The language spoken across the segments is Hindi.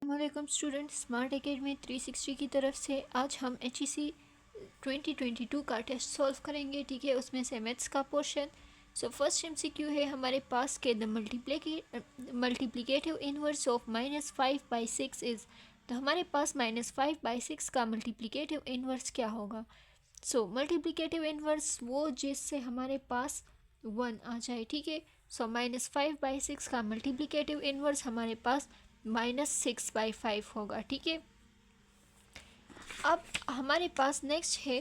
वालेकुम स्टूडेंट, स्मार्ट एकेडमी 360 की तरफ से आज हम HEC 2022 का टेस्ट सॉल्व करेंगे। ठीक है, उसमें से मैथ्स का पोर्शन। सो फर्स्ट MCQ है हमारे पास के the multiplicative inverse of -5/6 is. तो हमारे पास -5/6 का मल्टीप्लिकेटिव इनवर्स क्या होगा। सो मल्टीप्लिकेटिव इनवर्स वो जिससे हमारे पास 1 आ जाए। ठीक है, सो -5/6 का मल्टीप्लिकेटिव इनवर्स हमारे पास -6/5 होगा। ठीक है, अब हमारे पास नेक्स्ट है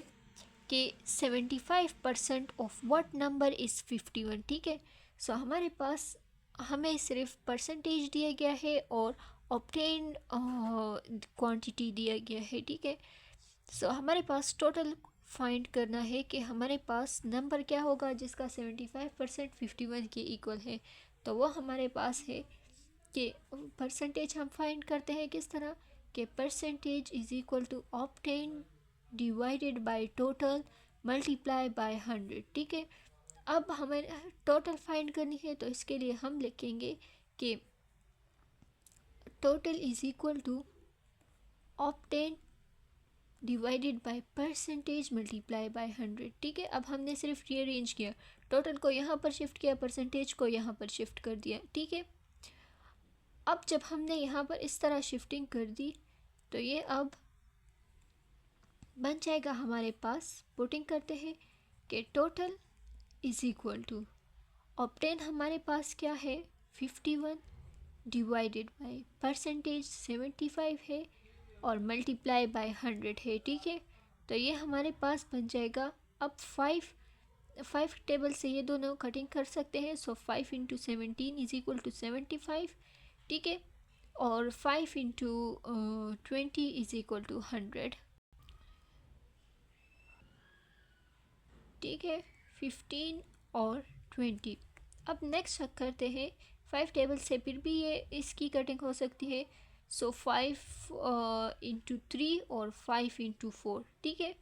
कि 75% ऑफ व्हाट नंबर इज़ 51। ठीक है, सो हमारे पास हमें सिर्फ परसेंटेज दिया गया है और ऑब्टेन्ड क्वांटिटी दिया गया है। ठीक है, सो हमारे पास टोटल फाइंड करना है कि हमारे पास नंबर क्या होगा जिसका 75% 51 के इक्वल है। तो वो हमारे पास है कि परसेंटेज हम फाइंड करते हैं किस तरह कि percentage is equal to obtain divided by total multiply by 100। ठीक है, अब हमें टोटल फाइंड करनी है तो इसके लिए हम लिखेंगे कि total is equal to obtain divided by percentage multiply by 100। ठीक है, अब हमने सिर्फ रीअरेंज किया, टोटल को यहाँ पर शिफ्ट किया, परसेंटेज को यहाँ पर शिफ्ट कर दिया। ठीक है, अब जब हमने यहाँ पर इस तरह शिफ्टिंग कर दी तो ये अब बन जाएगा हमारे पास। पुटिंग करते हैं कि total is equal to obtain हमारे पास क्या है 51 डिवाइडेड बाय परसेंटेज 75 है और मल्टीप्लाई बाय 100 है। ठीक है, तो ये हमारे पास बन जाएगा। अब 5 टेबल से ये दोनों कटिंग कर सकते हैं। सो 5 इंटू 17 इज इक्वल टू 75। ठीक है, और 5 इंटू 20 इज इक्वल टू 100। ठीक है, 15 और 20। अब नेक्स्ट करते हैं 5 टेबल से, फिर भी ये इसकी कटिंग हो सकती है। सो 5 इंटू 3 और 5 इंटू 4। ठीक है,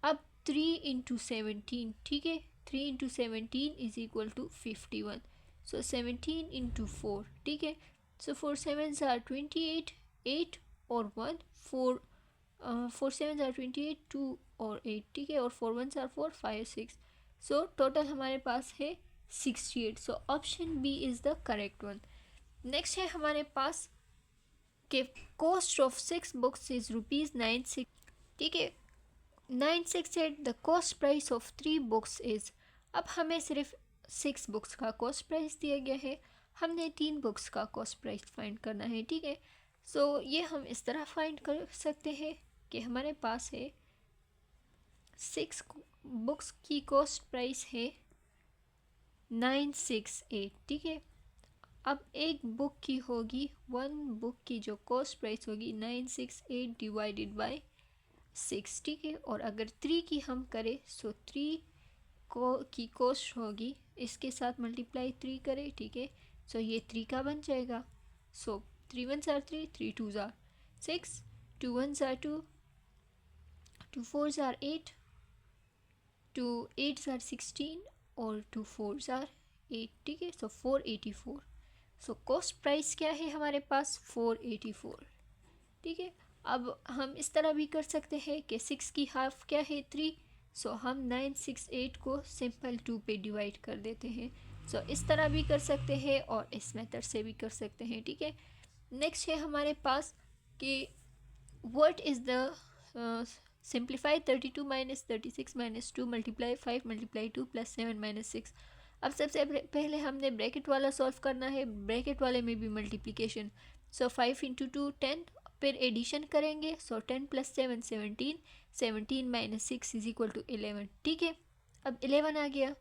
अब 3 इंटू 17। ठीक है, 3 into 17 is equal to 51। So 17 into 4। ठीक है, सो 4 7s are 28, 8 और 1 4, 4 7s are 28, 2 और 8। ठीक है, और 4 1s are 4 5 6। सो टोटल हमारे पास है 68। So option B is the correct one. Next है हमारे पास कि कॉस्ट ऑफ 6 बुक्स इज़ ₹9.6। ठीक है, 968 the cost price of 3 books is. अब हमें सिर्फ 6 बुक्स का कॉस्ट प्राइस दिया गया है, हमने 3 बुक्स का कॉस्ट प्राइस फाइंड करना है। ठीक है, सो ये हम इस तरह फाइंड कर सकते हैं कि हमारे पास है 6 बुक्स की कॉस्ट प्राइस है 968। ठीक है, अब एक बुक की होगी, 1 बुक की जो कॉस्ट प्राइस होगी 968 डिवाइडेड बाय 6। ठीक है, और अगर 3 की हम करें सो 3 की कॉस्ट होगी, इसके साथ मल्टीप्लाई 3 करें। ठीक है, सो ये 3 का बन जाएगा। सो 3 1s are 3, 3 2s are 6, 2 1s are 2, 2 4s are 8, 2 8s are 16 और 2 4s are 8। ठीक है, सो 484। सो कॉस्ट प्राइस क्या है हमारे पास 484। ठीक है, अब हम इस तरह भी कर सकते हैं कि 6 की हाफ क्या है 3। सो हम 968 को सिंपल 2 पे डिवाइड कर देते हैं। सो इस तरह भी कर सकते हैं और इस मेथड से भी कर सकते हैं। ठीक है, नेक्स्ट है हमारे पास कि what is the simplify 32 minus 36 minus 2 multiply 5 multiply 2 plus 7 minus 6। अब सबसे पहले हमने ब्रैकेट वाला सॉल्व करना है, ब्रैकेट वाले में भी मल्टीप्लिकेशन। सो 5 इंटू 2 10, फिर एडिशन करेंगे। So 10 plus 7 17, 17 minus 6 is equal to 11। ठीक है, अब 11 आ गया।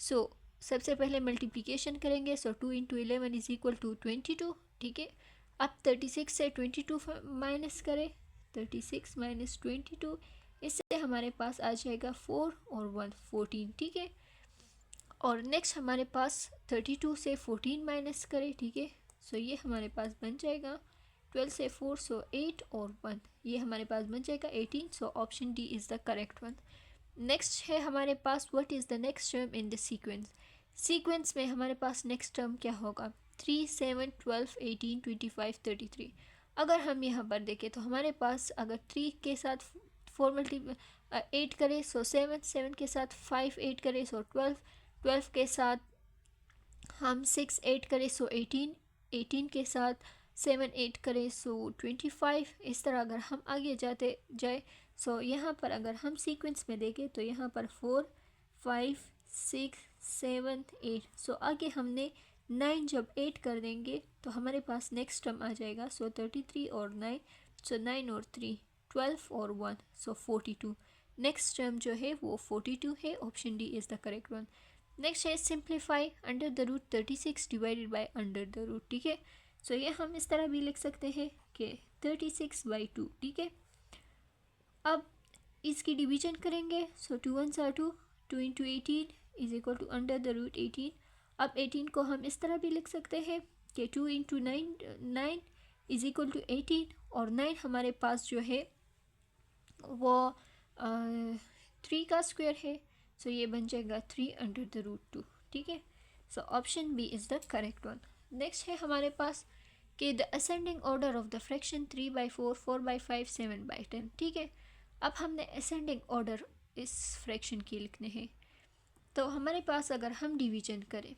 सो सबसे पहले मल्टीप्लिकेशन करेंगे। So 2 into 11 is equal to 22। ठीक है, अब 36 से 22 माइनस करें, 36 माइनस 22, इससे हमारे पास आ जाएगा 4 और 1 14। ठीक है, और नेक्स्ट हमारे पास 32 से 14 माइनस करें। ठीक है, सो ये हमारे पास बन जाएगा 12 से 4, सो 8 और 1, ये हमारे पास बन जाएगा 18। So option D is the correct one. Next है हमारे पास what is the next term in the sequence. Sequence में हमारे पास नेक्स्ट टर्म क्या होगा 3 7 12 18 25 33। अगर हम यहाँ पर देखें तो हमारे पास अगर 3 के साथ 4 मल्टी 8 करें सो 7, 7 के साथ 5 8 करें सो 12, 12 के साथ हम 6 8 करें सो 18, 18 के साथ 7 8 करें सो 25। इस तरह अगर हम आगे जाते जाए सो यहाँ पर अगर हम सीक्वेंस में देखें तो यहाँ पर 4 5 6 7 8 सो आगे हमने 9 जब 8 कर देंगे तो हमारे पास नेक्स्ट टर्म आ जाएगा सो 33 और 9 सो 9 और 3 12 और 1 सो 42। नेक्स्ट टर्म जो है वो 42 है। Option D is the correct one. Next है simplify under the root 36 divided by under the root. ठीक है, सो ये हम इस तरह भी लिख सकते हैं कि 36/2। ठीक है, अब इसकी डिवीजन करेंगे so 2 1s are 2, 2 into 18 is equal to under the root 18। अब 18 को हम इस तरह भी लिख सकते हैं कि 2 इंटू 9 इज इक्वल टू 18 और 9 हमारे पास जो है वो 3 का स्क्वायर है सो ये बन जाएगा 3 अंडर द रूट 2। ठीक है, so option B is the correct one. Next है हमारे पास कि the ascending order of the fraction 3/4, 4/5, 7/10। ठीक है, अब हमने असेंडिंग ऑर्डर इस फ्रैक्शन की लिखने हैं तो हमारे पास अगर हम डिवीजन करें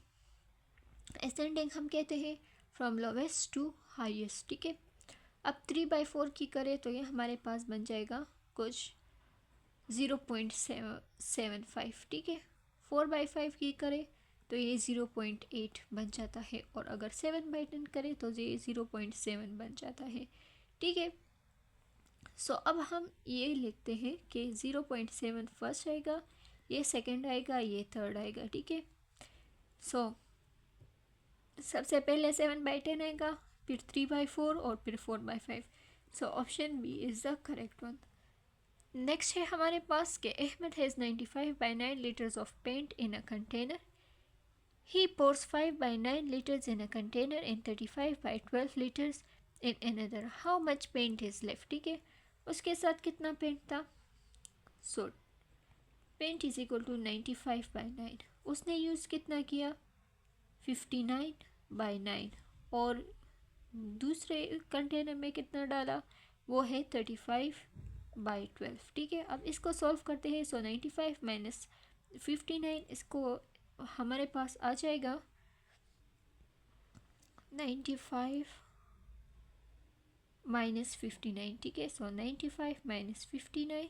असेंडिंग हम कहते हैं फ्रॉम लोवेस्ट टू हाईएस्ट। ठीक है, अब 3/4 की करें तो ये हमारे पास बन जाएगा कुछ 0.75। ठीक है, 4/5 की करें तो ये 0.8 बन जाता है और अगर 7/10 करें तो ये 0.7 बन जाता है। ठीक है, सो अब हम ये लिखते हैं कि 0.7 फर्स्ट आएगा, ये सेकंड आएगा, ये थर्ड आएगा। ठीक है, सो सबसे पहले 7/10 आएगा, फिर 3/4 और फिर 4/5। So option B is the correct one. Next है हमारे पास कि Ahmad has 95/9 litres of paint in a container. He pours 5/9 liters in a container and 35/12 liters in another. How much paint is left? ठीक है, उसके साथ कितना पेंट था सो पेंट इज इक्वल टू 95/9। उसने यूज़ कितना किया 59/9 और दूसरे कंटेनर में कितना डाला वो है 35/12। ठीक है, अब इसको सॉल्व करते हैं सो 95 माइनस 59 इसको हमारे पास आ जाएगा 95 माइनस 59। ठीक है, सो 95 माइनस 59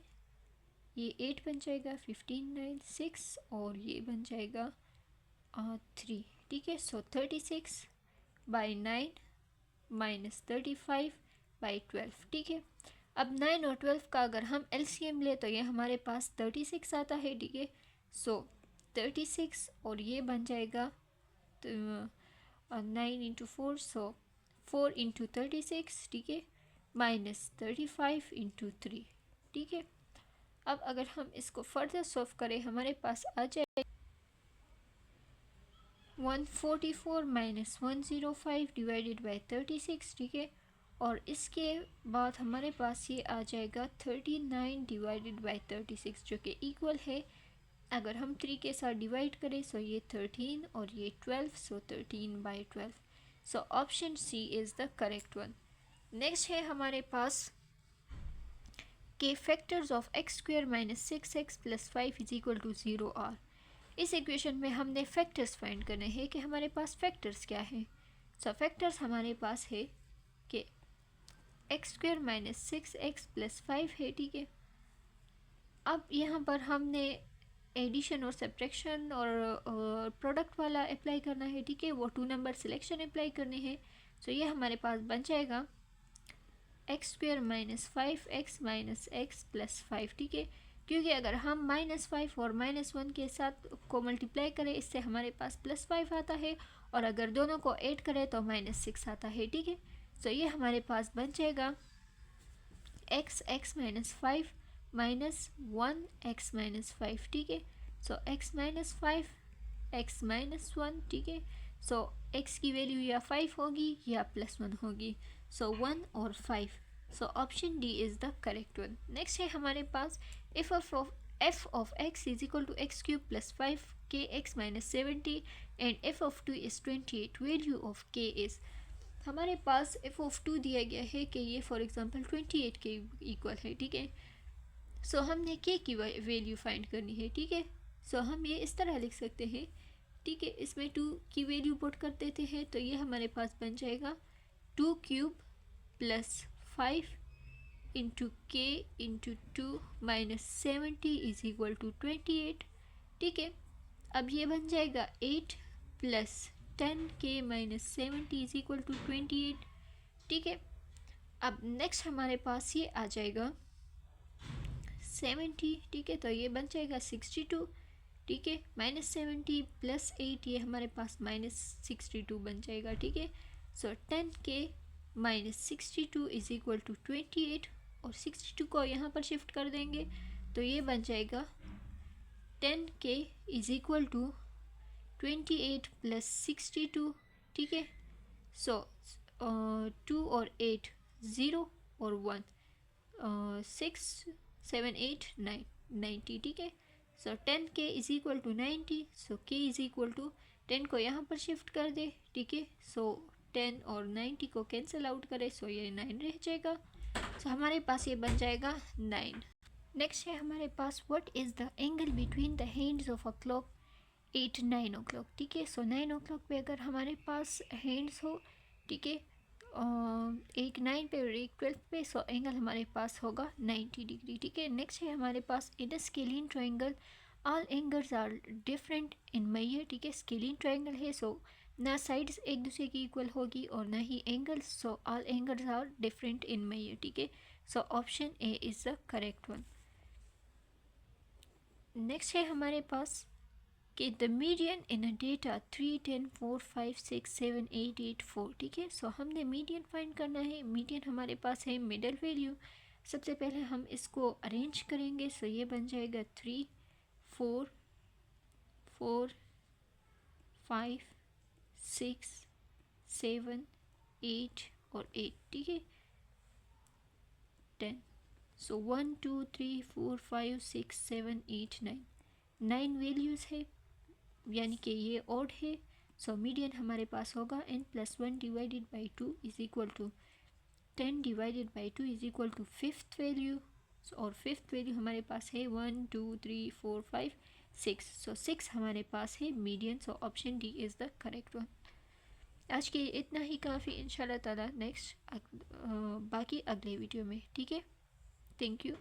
ये 8 बन जाएगा, 15 6 और ये बन जाएगा 3। ठीक है, सो 36/9 माइनस 35/12। ठीक है, अब 9 और 12 का अगर हम एलसीएम ले तो ये हमारे पास 36 आता है। ठीक है, सो 36 और ये बन जाएगा 9 इंटू 4 सो 4 इंटू 36। ठीक है, माइनस 35 इंटू 3। ठीक है, अब अगर हम इसको फर्दर सॉल्व करें हमारे पास आ जाए 144 माइनस 105 डिवाइडेड बाई 36। ठीक है, और इसके बाद हमारे पास ये आ जाएगा 39 डिवाइडेड बाई 36 जो कि इक्वल है अगर हम 3 के साथ डिवाइड करें सो ये 13 और ये 12 so 13/12। So option C is the correct one. Next है हमारे पास के factors of x² minus 6x plus 5 is equal to 0 are. इस इक्वेशन में हमने फैक्टर्स फाइंड करने हैं कि हमारे पास फैक्टर्स क्या है। सो फैक्टर्स हमारे पास है कि x² माइनस 6x प्लस 5 है। ठीक है, अब यहाँ पर हमने एडिशन और सब्ट्रैक्शन और प्रोडक्ट वाला अप्लाई करना है। ठीक है, वो 2 नंबर सिलेक्शन अप्लाई करने हैं। सो ये हमारे पास बन जाएगा x² minus 5x minus x plus 5। ठीक है, क्योंकि अगर हम -5 और -1 के साथ को मल्टीप्लाई करें इससे हमारे पास +5 आता है और अगर दोनों को ऐड करें तो -6 आता है। ठीक है, सो ये हमारे पास बन जाएगा x minus 5 minus 1x minus 5। ठीक है, सो x माइनस 5 x माइनस 1। ठीक है, सो x की वैल्यू या 5 होगी या +1 होगी, सो 1 और 5। सो option D is the correct one. Next है हमारे पास f of x is equal to x³ plus 5 kx minus 70 and f of 2 is 28. Value of k is हमारे पास एफ ऑफ 2 दिया गया है कि ये फॉर एग्ज़ाम्पल 28 के इक्वल है, ठीक है। सो हमने के की वैल्यू फाइंड करनी है, ठीक है। सो हम ये इस तरह लिख सकते हैं, ठीक है। इसमें 2 की वैल्यू पुट कर देते हैं तो ये हमारे पास बन जाएगा 2 क्यूब प्लस 5 इंटू के into 2 minus 70 is equal to 28, ठीक है। अब ये बन जाएगा 8 प्लस 10 के माइनस 70 इज इक्वल टू 28, ठीक है। अब नेक्स्ट हमारे पास ये आ जाएगा 70, ठीक है। तो ये बन जाएगा 62, ठीक है। माइनस 70 प्लस 8 ये हमारे पास माइनस 62 बन जाएगा, ठीक है। सो 10 के माइनस 62 इज इक्वल टू 28 और 62 को यहाँ पर शिफ्ट कर देंगे तो ये बन जाएगा 10 के इज इक्वल टू 28 प्लस 62, ठीक है। सो 2 और 8 0 और 1 6 7 8 9 90, ठीक है। सो 10 के इज इक्वल टू 90, सो के इज इक्वल टू 10 को यहाँ पर शिफ्ट कर दे, ठीक है। सो 10 और 90 को कैंसिल आउट करें, सो ये 9 रह जाएगा। सो हमारे पास ये बन जाएगा 9। नेक्स्ट है हमारे पास what is the angle between the hands of a clock 8 9 o'clock, ठीक है। सो 9 ओ क्लॉक पे अगर हमारे पास हैंड्स हो, ठीक है, एक 9 पे और एक 12 पे, सो एंगल हमारे पास होगा 90 डिग्री, ठीक है। नेक्स्ट है हमारे पास in a scalene triangle all angles are different in measure, ठीक है। स्केलिन ट्रायंगल है, सो ना साइड्स एक दूसरे की इक्वल होगी और ना ही angles, so all angles are different in measure, ठीक है। So option A is the correct one. Next है हमारे पास कि the median in a data 3 10 4 5 6 7 8 8 4, ठीक है। सो हमने मीडियन फाइंड करना है। मीडियन हमारे पास है मिडल वैल्यू। सबसे पहले हम इसको अरेंज करेंगे, सो ये बन जाएगा 3 4 4 5 6 7 8 और 8, ठीक है, 10। सो 1 2 3 4 5 6 7 8 9 9 वैल्यूज़ है, यानी कि ये ऑड है। सो मीडियन हमारे पास होगा n plus 1 divided by 2 is equal to 10 divided by 2 is equal to fifth value, और फिफ्थ वैल्यू हमारे पास है 1 2 3 4 5 6, सो 6 हमारे पास है median. So option D is the correct one. आज के इतना ही काफ़ी, इंशाल्लाह ताला नेक्स्ट बाकी अगले वीडियो में, ठीक है। Thank you.